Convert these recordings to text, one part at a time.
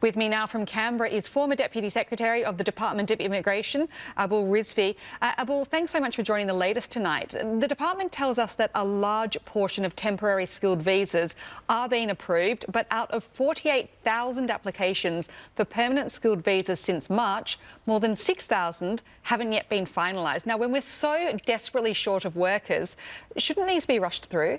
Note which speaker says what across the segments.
Speaker 1: With me now from Canberra is former Deputy Secretary of the Department of Immigration, Abul Rizvi. Abul, thanks so much for joining the latest tonight. The department tells us that a large portion of temporary skilled visas are being approved, but out of 48,000 applications for permanent skilled visas since March, more than 6,000 haven't yet been finalised. Now, when we're so desperately short of workers, shouldn't these be rushed through?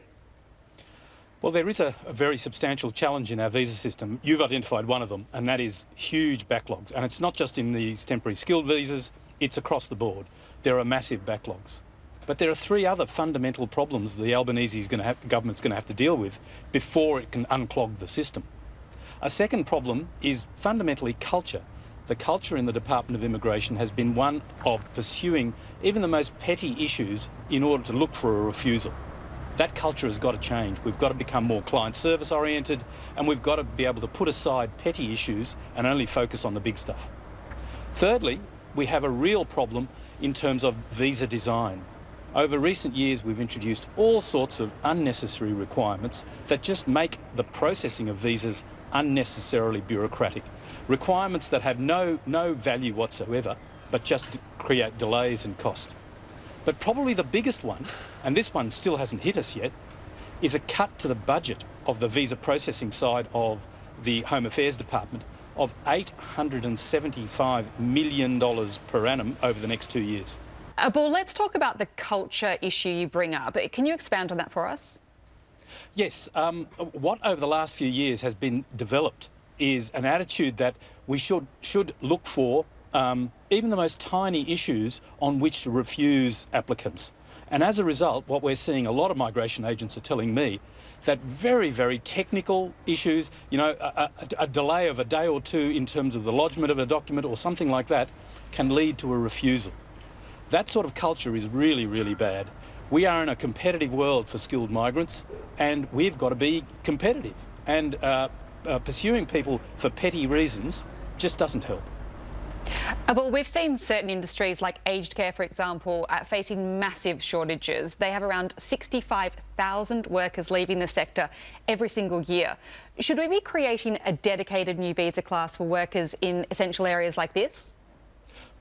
Speaker 2: Well, there is a very substantial challenge in our visa system. You've identified one of them, and that is huge backlogs. And it's not just in these temporary skilled visas, it's across the board. There are massive backlogs. But there are three other fundamental problems the Albanese government's going to have to deal with before it can unclog the system. A second problem is fundamentally culture. The culture in the Department of Immigration has been one of pursuing even the most petty issues in order to look for a refusal. That culture has got to change. We've got to become more client service oriented, and we've got to be able to put aside petty issues and only focus on the big stuff. Thirdly, we have a real problem in terms of visa design. Over recent years, we've introduced all sorts of unnecessary requirements that just make the processing of visas unnecessarily bureaucratic. Requirements that have no value whatsoever, but just create delays and cost. But probably the biggest one, and this one still hasn't hit us yet, is a cut to the budget of the visa processing side of the Home Affairs Department of $875 million per annum over the next 2 years.
Speaker 1: Abul, let's talk about the culture issue you bring up. Can you expand on that for us?
Speaker 2: Yes. What over the last few years has been developed is an attitude that we should look for even the most tiny issues on which to refuse applicants. And as a result, what we're seeing, a lot of migration agents are telling me that very, very technical issues, you know, a delay of a day or two in terms of the lodgement of a document or something like that can lead to a refusal. That sort of culture is really, really bad. We are in a competitive world for skilled migrants, and we've got to be competitive. And pursuing people for petty reasons just doesn't help.
Speaker 1: Well, we've seen certain industries like aged care, for example, facing massive shortages. They have around 65,000 workers leaving the sector every single year. Should we be creating a dedicated new visa class for workers in essential areas like this?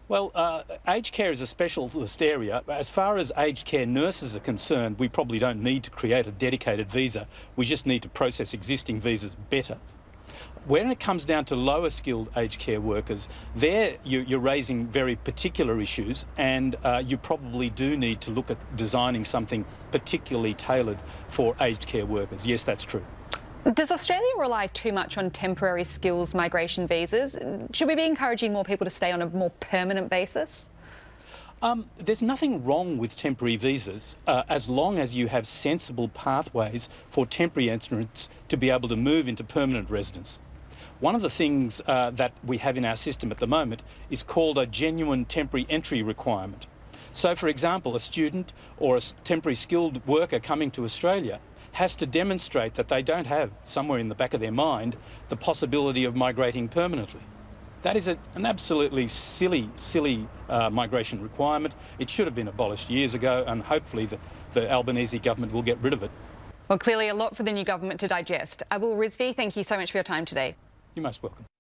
Speaker 2: Well, aged care is a specialist area. As far as aged care nurses are concerned, we probably don't need to create a dedicated visa. We just need to process existing visas better. When it comes down to lower skilled aged care workers, there you're raising very particular issues, and you probably do need to look at designing something particularly tailored for aged care workers. Yes, that's true.
Speaker 1: Does Australia rely too much on temporary skills migration visas? Should we be encouraging more people to stay on a more permanent basis?
Speaker 2: There's nothing wrong with temporary visas as long as you have sensible pathways for temporary entrants to be able to move into permanent residence. One of the things that we have in our system at the moment is called a genuine temporary entry requirement. So, for example, a student or a temporary skilled worker coming to Australia has to demonstrate that they don't have, somewhere in the back of their mind, the possibility of migrating permanently. That is an absolutely silly migration requirement. It should have been abolished years ago, and hopefully the Albanese government will get rid of it.
Speaker 1: Well, clearly a lot for the new government to digest. Abul Rizvi, thank you so much for your time today.
Speaker 2: You're most welcome.